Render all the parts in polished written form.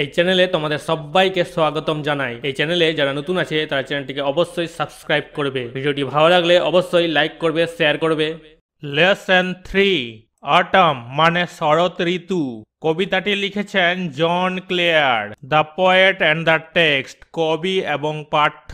এই চ্যানেলে তোমাদের সবাইকে স্বাগতম জানাই। এই চ্যানেলে যারা নতুন আছে তারা চ্যানেলটিকে অবশ্যই সাবস্ক্রাইব করবে। ভিডিওটি ভালো লাগলে অবশ্যই লাইক করবে, শেয়ার করবে। লেসন 3, অটম মানে শরৎ ঋতু। কবিতাটি লিখেছেন John Clare. The poet and the text, কবি এবং পাঠ্য।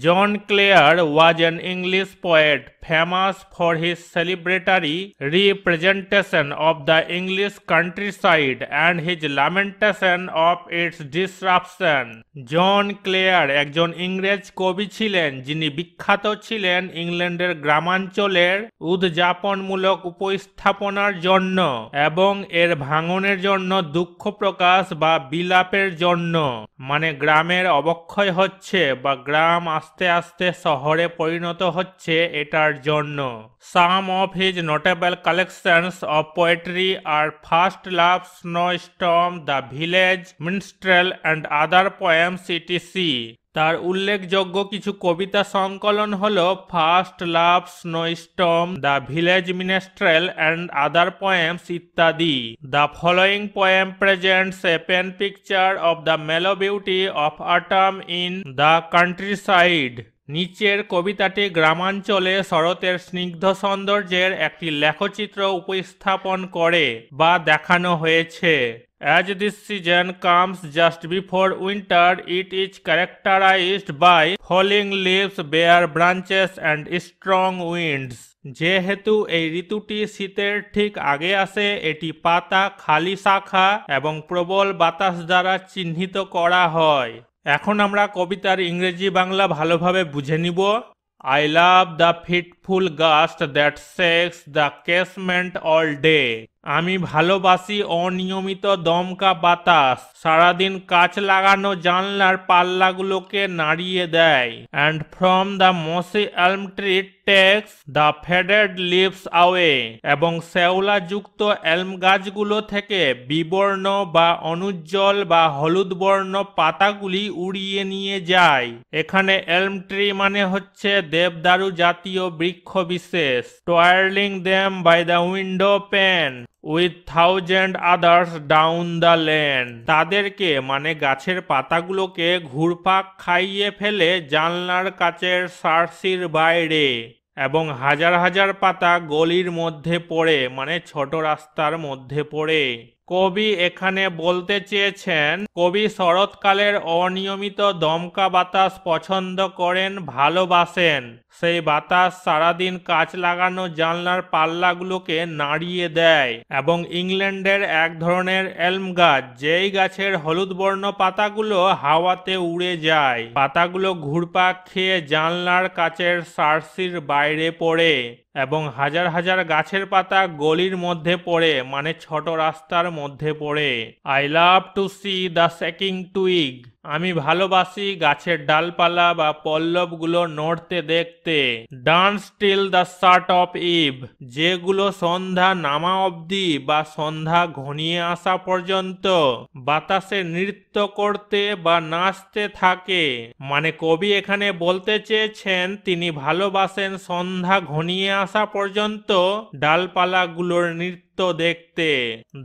John Clare was an English poet famous for his celebratory representation of the English countryside and his lamentation of its disruption. John Clare একজন ইংরেজ কবি ছিলেন যিনি বিখ্যাত ছিলেন ইংল্যান্ডের গ্রামাঞ্চলের উদযাপনমূলক উপস্থাপনার জন্য এবং এর ভাঙনের জন্য দুঃখ প্রকাশ বা বিলাপের জন্য। মানে গ্রামের অবক্ষয় হচ্ছে বা গ্রাম আস্তে আস্তে শহরে পরিণত হচ্ছে এটার জন্য। Some of his notable collections of poetry are First Love, Snowstorm, The Village Minstrel and Other Poems etc. তার উল্লেখযোগ্য কিছু কবিতা সংকলন হল first love, snowstorm, the village minstrel and other poems ইত্যাদি। The following poem presents a pen picture of the mellow beauty of autumn in the countryside. নিচের কবিতাটি গ্রামাঞ্চলে শরতের স্নিগ্ধ সৌন্দর্যের একটি লেখচিত্র উপস্থাপন করে বা দেখানো হয়েছে। As this season comes just before winter, it is characterized by falling leaves, bare branches and strong winds. যেহেতু এই ঋতুটি শীতের ঠিক আগে আসে, এটি পাতা, খালি শাখা এবং প্রবল বাতাস দ্বারা চিহ্নিত করা হয়। এখন আমরা কবিতার ইংরেজি বাংলা ভালোভাবে বুঝে নিব। I love the fitful gust that shakes the casement all day. আমি ভালোবাসি অনিয়মিত দমকা বাতাস সারাদিন কাঁচ লাগানো জানলার পাল্লাগুলোকে নাড়িয়ে দেয়। And from the mossy elm tree takes the faded leaves away. এবং শ্যাওলাযুক্ত এলম গাছগুলো থেকে বিবর্ণ বা অনুজ্জ্বল বা হলুদ বর্ণ পাতাগুলি উড়িয়ে নিয়ে যায়। এখানে এলম ট্রি মানে হচ্ছে দেবদারু জাতীয় বৃক্ষ বিশেষ। Twirling them by the window pane with thousand others down the lane. তাদেরকে মানে গাছের পাতাগুলোকে ঘুরপাক খাইয়ে ফেলে জানলার কাচের সার্সির বাইরে এবং হাজার হাজার পাতা গলির মধ্যে পড়ে মানে ছোট রাস্তার মধ্যে পড়ে। কবি এখানে বলতে চেয়েছেন কবি শরৎকালের অনিয়মিত দমকা বাতাস পছন্দ করেন, ভালোবাসেন। সেই বাতাস সারাদিন কাঁচ লাগানো জানলার পাল্লাগুলোকে নাড়িয়ে দেয় এবং ইংল্যান্ডের এক ধরনের এলম গাছ, যেই গাছের হলুদ বর্ণ পাতাগুলো হাওয়াতে উড়ে যায়। পাতাগুলো ঘুরপাক খেয়ে জানলার কাচের সার্সির বাইরে পড়ে এবং হাজার হাজার গাছের পাতা গলির মধ্যে পড়ে মানে ছোট রাস্তার মধ্যে পড়ে। I love to see the shaking twig. আমি ভালোবাসি গাছের ডালপালা বা পল্লবগুলো নড়তে দেখতে। Dance till the shut of eve. যেগুলো সন্ধ্যা নামা অবধি বা সন্ধ্যা ঘনিয়ে আসা পর্যন্ত বাতাসে নৃত্য করতে বা নাচতে থাকে। মানে কবি এখানে বলতে চেয়েছেন তিনি ভালোবাসেন সন্ধ্যা ঘনিয়ে আসা পর্যন্ত ডালপালাগুলোর নৃত্য দেখতে।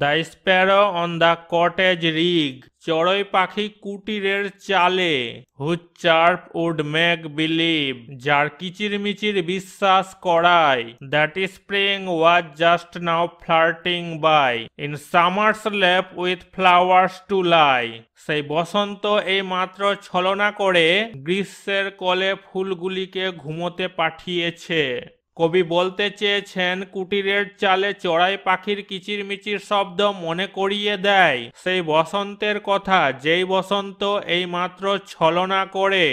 The sparrow on the cottage rig. চড়ুই পাখি কুটিরের চালে। Whose chirp would make believe. যার কিচিরমিচির বিশ্বাস করায়। That spring was just now flirting by in summer's lap with flowers to lie. সেই বসন্ত এই মাত্র ছলনা করে গ্রীষ্মের কোলে ফুলগুলিকে ঘুমোতে পাঠিয়েছে। কবি বলতে চেয়েছেন কুটিরের চালে চড়াই পাখির কিচিরমিচির শব্দ মনে করিয়ে দেয় সেই বসন্তের কথা, যেই বসন্ত এই মাত্র ছলনা করে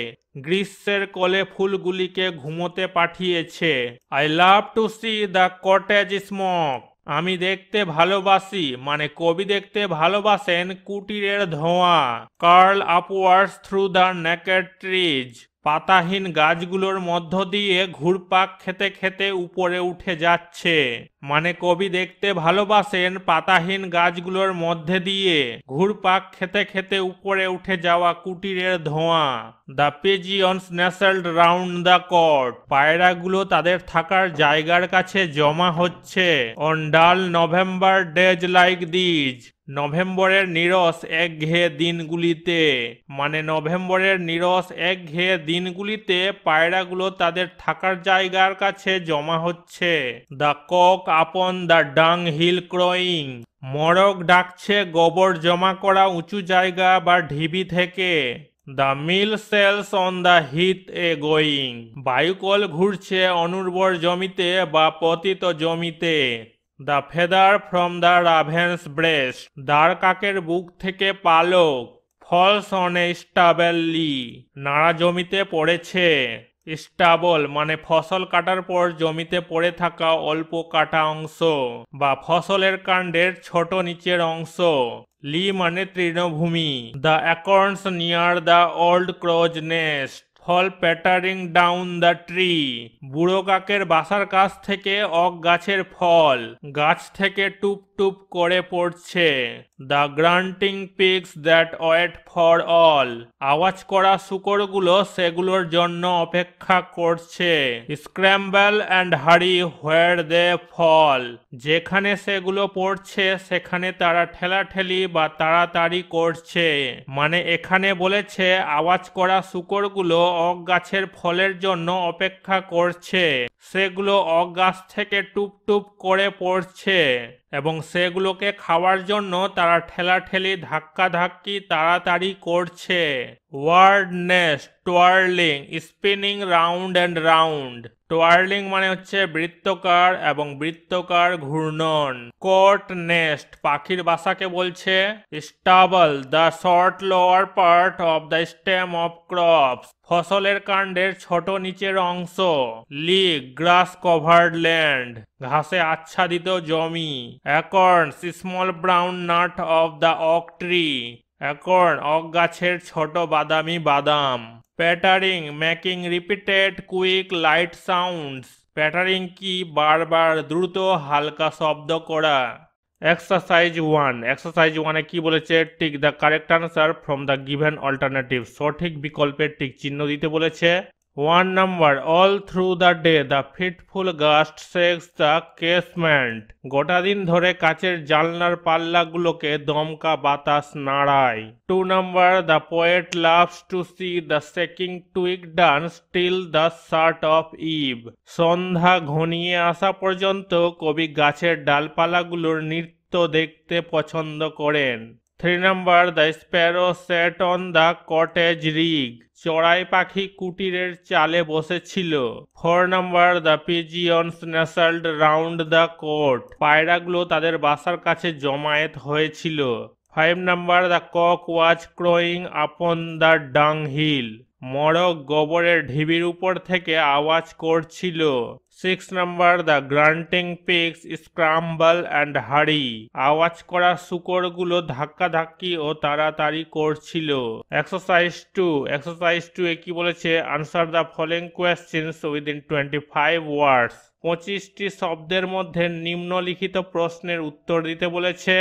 গ্রীষ্মের কোলে ফুলগুলিকে ঘুমোতে পাঠিয়েছে। I love to see the cottage smoke. আমি দেখতে ভালোবাসি মানে কবি দেখতে ভালোবাসেন কুটিরের ধোঁয়া। Curl upwards through the naked trees. পাতাহীন গাছগুলোর মধ্য দিয়ে ঘুরপাক খেতে খেতে উপরে উঠে যাচ্ছে। মানে কবি দেখতে ভালোবাসেন পাতাহীন গাছগুলোর মধ্যে দিয়ে ঘুরপাক খেতে খেতে উপরে উঠে যাওয়া কুটিরের ধোঁয়া। The pigeons nestled round the কট, পায়রাগুলো তাদের থাকার জায়গার কাছে জমা হচ্ছে। অন ডাল নভেম্বর ডেজ লাইক দিজ, নভেম্বরের নিরস একঘেয়ে দিনগুলিতে, মানে নভেম্বরের নিরস একঘেয়ে দিনগুলিতে পায়রাগুলো তাদের থাকার জায়গার কাছে জমা হচ্ছে। The cock upon the dung hill crowing, মরক ডাকছে গোবর জমা করা উঁচু জায়গা বা ঢিবি থেকে। The mill sails on the heath a going, বায়ুকল ঘুরছে অনুর্বর জমিতে বা পতিত জমিতে। The feather from the raven's breast, দাঁড় কাকের বুক থেকে পালক। ফলস অন এ স্টাবেলি, নাড়া জমিতে পড়েছে। স্টাবল মানে ফসল কাটার পর জমিতে পড়ে থাকা অল্প কাটা অংশ বা ফসলের কাণ্ডের ছোট নিচের অংশ। লি মানে তৃণভূমি। The acorns near the old crow's nest, fall pattering down the tree, বুড়ো কাকের বাসার কাছ থেকে ওক গাছের ফল গাছ থেকে টুপ টুপ করে পড়ছে। The grunting pigs that wait for all, আওয়াজ করা শূকরগুলো সেগুলোর জন্য অপেক্ষা করছে। স্ক্র্যাম্বল অ্যান্ড হারি হোয়ার দে ফল, যেখানে সেগুলো পড়ছে সেখানে তারা ঠেলাঠেলি বা তাড়াতাড়ি করছে। মানে এখানে বলেছে আওয়াজ করা শূকরগুলো ওক গাছের ফলের জন্য অপেক্ষা করছে, সেগুলো ওক গাছ থেকে টুপ টুপ করে পড়ছে এবং সেগুলোকে খাওয়ার জন্য তারা ঠেলাঠেলি ধাক্কাধাক্কি তাড়াতাড়ি করছে। Word nest twirling spinning round and round, twirling মানে হচ্ছে বৃত্তকার এবং বৃত্তকার ঘূর্ণন। কোট নেস্ট পাখির বাসাকে বলছে। Stable the short lower part of the stem of crops, ফসলের কাণ্ডের ছোট নিচের অংশ। লিগ গ্রাস কভার্ড ল্যান্ড, ঘাসে আচ্ছাদিত জমি। Acorns small brown nut of the oak tree, acorn oak গাছের ছোট বাদামি বাদাম। Pattering making repeated quick light sounds, pattering কি বারবার দ্রুত হালকা শব্দ করা। এক্সারসাইজ 1, এক্সারসাইজ 1-এ কি বলেছে? Tick the correct answer from the given alternative, সঠিক বিকল্পের টিক চিহ্ন দিতে বলেছে। 1 number, all through the day the fitful gust shakes the casement, গোটা দিন ধরে কাচের জানলার পাল্লাগুলোকে দমকা বাতাস নাড়ায়। 2 number, the poet loves to see the shaking twig dance till the shut of eve, সন্ধ্যা ঘনিয়ে আসা পর্যন্ত কবি গাছের ডালপালাগুলোর নৃত্য দেখতে পছন্দ করেন। 3 number, the sparrow sat on the cottage rig, চড়াই পাখি কুটিরের চালে বসেছিল। 4 number, the pigeons nestled round the cote, পায়রাগুলো তাদের বাসার কাছে জমায়েত হয়েছিল। 5 number, the cock was crowing upon the dung hill, মরক গোবরের ঢিবির উপর থেকে আওয়াজ করছিল। 6 number, the grunting pigs scramble and হারি, আওয়াজ করা শূকরগুলো ধাক্কাধাক্কি ও তাড়াতাড়ি করছিল। এক্সারসাইজ 2, এক্সারসাইজ 2-এ কি বলেছে? Answer the following questions within 25 words, 25টি শব্দের মধ্যে নিম্নলিখিত প্রশ্নের উত্তর দিতে বলেছে।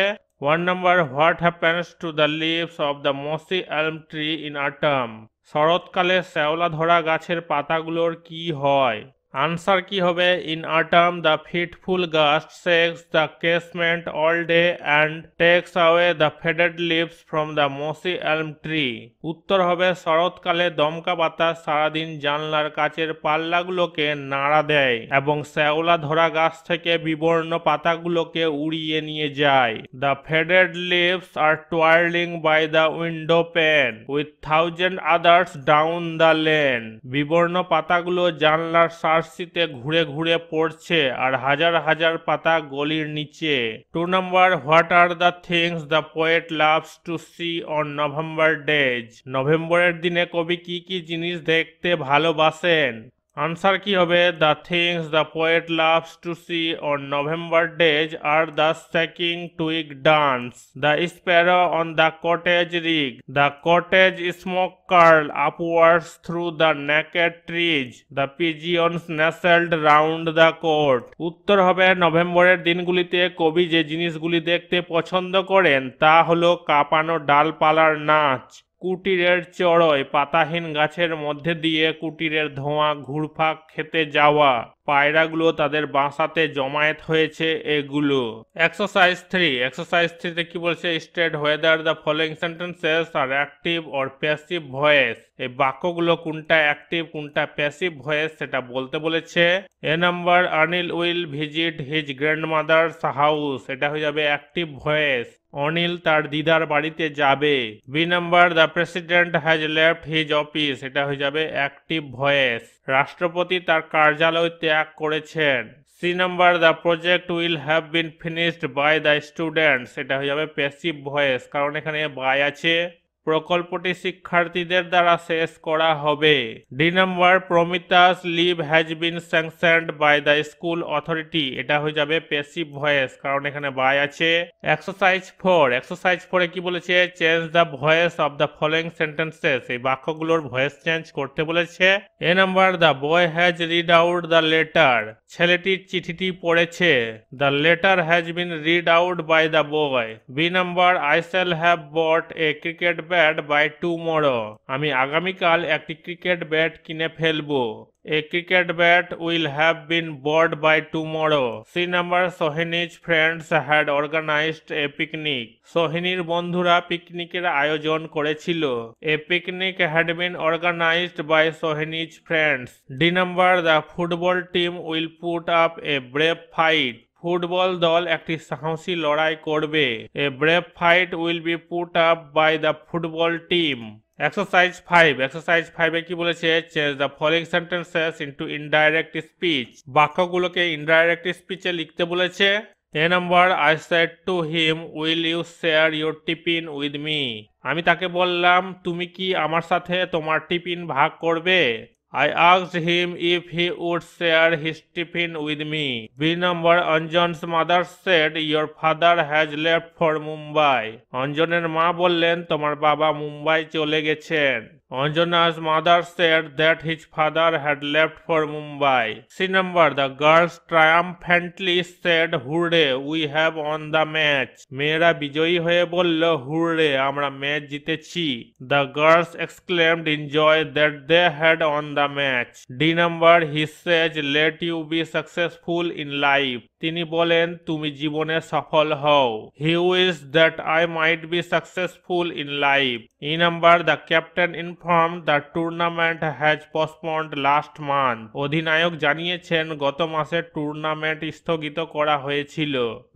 1 number, what happens to the leaves of the mossy elm tree in autumn, শরৎকালে শ্যাওলা ধরা গাছের পাতাগুলোর কি হয়? আনসার কি হবে? In autumn the fitful gust shakes the casement all day and takes away the faded leaves from the mossy elm tree, উত্তর হবে শরৎকালে দমকা বাতাস সারাদিন জানলার কাচের পাল্লাগুলোকে নাড়া দেয় এবং শ্যাওলা ধরা গাছ থেকে বিবর্ণ পাতাগুলোকে উড়িয়ে নিয়ে যায়। The faded leaves are twirling by the window pane with 1000 others down the lane, বিবর্ণ পাতাগুলো জানলার সার্সিতে ঘুরে ঘুরে পড়ছে আর হাজার হাজার পাতা গলির নিচে। 2 number, what are the things the poet loves to see on November days, নভেম্বরের দিনে কবি কি কি জিনিস দেখতে ভালোবাসেন? আনসার কি হবে? The things the poet loves to see on November days are the stacking twig dance, the sparrow on the cottage rig, the cottage smoke curl upwards through the naked trees, the pigeons nestled round the court. উত্তর হবে নভেম্বরের দিনগুলিতে কবি যে জিনিসগুলি দেখতে পছন্দ করেন তা হলো কাঁপানো ডালপালার নাচ, কুটিরের চড়োয় পাতাহীন গাছের মধ্যে দিয়ে কুটিরের ধোঁয়া ঘুরপাক খেতে যাওয়া, পায়রাগুলো তাদের বাসাতে জমায়েত হয়েছে এগুলো। এক্সারসাইজ 3, এক্সারসাইজ 3 কি বলছে? State whether the following sentences are active or passive voice. এই বাক্যগুলো কোনটা অ্যাক্টিভ কোনটা প্যাসিভ ভয়েস সেটা বলতে বলেছে। A number, Anil will visit his grandmother's house, এটা হয়ে যাবে অ্যাক্টিভ ভয়েস, অনিল তার দিদার বাড়িতে যাবে। B number, the president has left his office, এটা হয়ে যাবে অ্যাক্টিভ ভয়েস, রাষ্ট্রপতি তার কার্যালয় ত্যাগ করেছেন। C number, the project will have been finished by the students, এটা হয়ে যাবে প্যাসিভ ভয়েস, কারণ এখানে বাই আছে, প্রকল্পটি শিক্ষার্থীদের দ্বারা শেষ করা হবে। D number, Pramita's leave has been sanctioned by the school authority, এটা হয়ে যাবে প্যাসিভ ভয়েস, কারণ এখানে বাই আছে। এক্সারসাইজ 4, এক্সারসাইজ 4 কি বলেছে? Change the voice of the following sentences, এই বাক্যগুলোর ভয়েস চেঞ্জ করতে বলেছে। A number, the boy has read out the letter, ছেলেটি চিঠিটি পড়েছে, the letter has been read out by the boy. B number, I shall have bought a cricket bat by tomorrow, আমি আগামীকাল একটি cricket bat কিনে ফেলবো। A cricket bat will have been bought by tomorrow. C number, Sohini's friends had organised a picnic, সোহিনীর বন্ধুরা পিকনিকের আয়োজন করেছিল। A picnic had been organised by Sohini's friends. D number, the football team will put up a brave fight, football দল একটি সাহসী লড়াই করবে। A brave fight will be put up by the football team. Exercise 5, exercise 5 কি বলেছে? Change the following sentences into indirect speech, বাক্যগুলোকে indirect স্পিচে লিখতে বলেছে। A number, I said to him will you share your tiffin with me, আমি তাকে বললাম তুমি কি আমার সাথে তোমার টিফিন ভাগ করবে। I asked him if he would share his tiffin with me. B number, Anjan's mother said your father has left for Mumbai. অঞ্জনের মা বললেন তোমার বাবা মুম্বাই চলে গেছেন। Anjana's mother said that his father had left for Mumbai. C number, the girls triumphantly said hooray, we have won the match. মেয়েরা বিজয়ী হয়ে বলল হুররে, আমরা ম্যাচ জিতেছি। The girls exclaimed in joy that they had won the match. D number, he says let you be successful in life. তিনি বলেন তুমি জীবনে সফল হও। He wished that I might be successful in life. E number, the captain informed the tournament has postponed last month. অধিনায়ক জানিয়েছেন গত মাসে টুর্নামেন্ট স্থগিত করা হয়েছিল।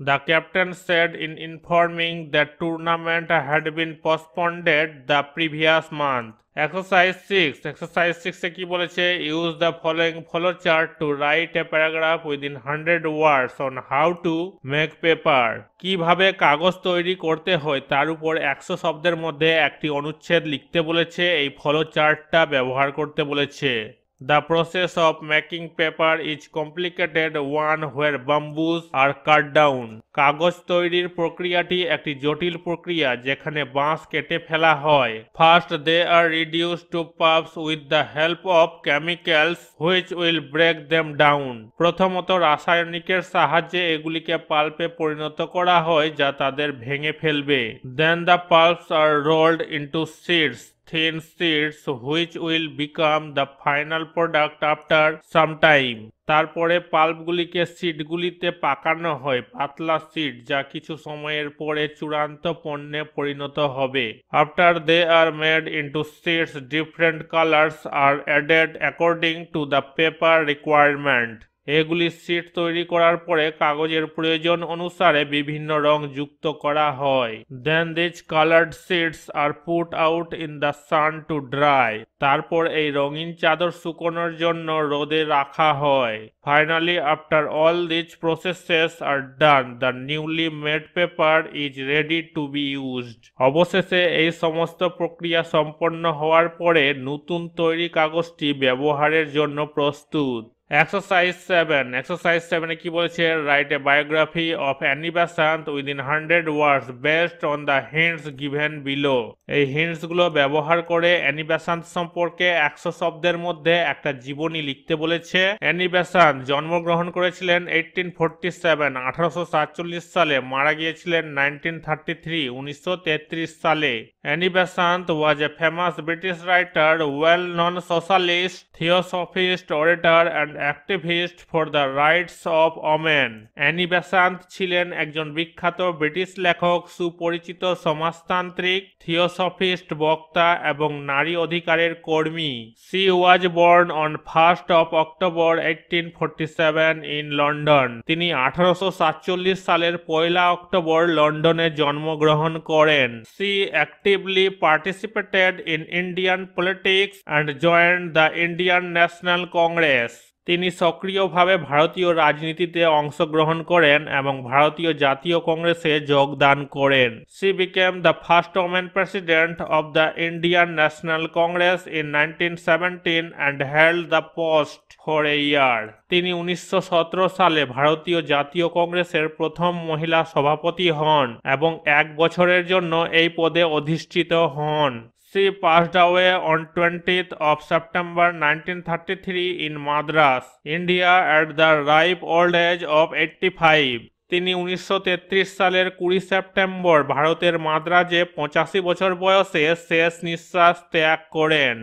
The captain said in informing that tournament had been postponed the previous month. Exercise 6, exercise 6 কি বলেছে? Use the following flowchart to write a paragraph within 100 words on how to make paper. কিভাবে কাগজ তৈরি করতে হয় তার উপর 100 শব্দের মধ্যে একটি অনুচ্ছেদ লিখতে বলেছে। এই ফ্লোচার্টটা ব্যবহার করতে বলেছে। The process of making paper is complicated one where bamboos are cut down. কাগজ তৈরির প্রক্রিয়াটি একটি জটিল প্রক্রিয়া যেখানে বাঁশ কেটে ফেলা হয়। First they are reduced to pulps with the help of chemicals which will break them down. প্রথমত রাসায়নিকের সাহায্যে এগুলিকে পাল্পে পরিণত করা হয় যা তাদের ভেঙে ফেলবে। Then the pulps are rolled into sheets, thin sheets which will become the final product after some time. তারপরে পাল্পগুলিকে শীটগুলিতে পাকানো হয়, পাতলা শীট যা কিছু সময়ের পরে চূড়ান্ত পণ্যে পরিণত হবে। After they are made into sheets, different colors are added according to the paper requirement. এগুলি শীট তৈরি করার পরে কাগজের প্রয়োজন অনুসারে বিভিন্ন রং যুক্ত করা হয়। Then this coloured sheets are put out in the sun to dry. তারপর এই রঙিন চাদর শুকোনোর জন্য রোদে রাখা হয়। Finally after all this processes are done the newly made paper is ready to be used. অবশেষে এই সমস্ত প্রক্রিয়া সম্পন্ন হওয়ার পরে নতুন তৈরি কাগজটি ব্যবহারের জন্য প্রস্তুত। এক্সারসাইজ 7 এক্সারসাইজ 7 কি বলেছে? Write a biography of Annie Besant within 100 words based on the hints given below. এই হিন্টসগুলো ব্যবহার করে অ্যানি বেসান্ত সম্পর্কে 100 শব্দের মধ্যে একটা জীবনী লিখতে বলেছে। অ্যানি বেসান্ত জন্মগ্রহণ করেছিলেন 1847 1847 সালে, মারা গিয়েছিলেন 1933 1933 সালে। Annie Besant was a famous British writer, well known socialist, theosophist, orator and activist for the rights of women. Annie Besant ছিলেন একজন বিখ্যাত ব্রিটিশ লেখক, সুপরিচিত সমাজতান্ত্রিক, থিওসফিস্ট, বক্তা এবং নারী অধিকারের কর্মী। She was born on 1st of October 1847 in London. তিনি 1847 সালের 1 অক্টোবর লন্ডনে জন্মগ্রহণ করেন। She actively participated in Indian politics and joined the Indian National Congress. তিনি সক্রিয়ভাবে ভারতীয় রাজনীতিতে অংশগ্রহণ করেন এবং ভারতীয় জাতীয় কংগ্রেসে যোগদান করেন। She became the first women president of the Indian National Congress in 1917 and held the post for a year. তিনি 1917 সালে ভারতীয় জাতীয় কংগ্রেসের প্রথম মহিলা সভাপতি হন এবং 1 বছরের জন্য এই পদে অধিষ্ঠিত হন। She passed away on 20th of September 1933 in Madras, India at the ripe old age of 85. তিনি 1933 সালের 20 সেপ্টেম্বর ভারতের মাদ্রাজে 85 বছর বয়সে শেষ নিঃশ্বাস ত্যাগ করেন।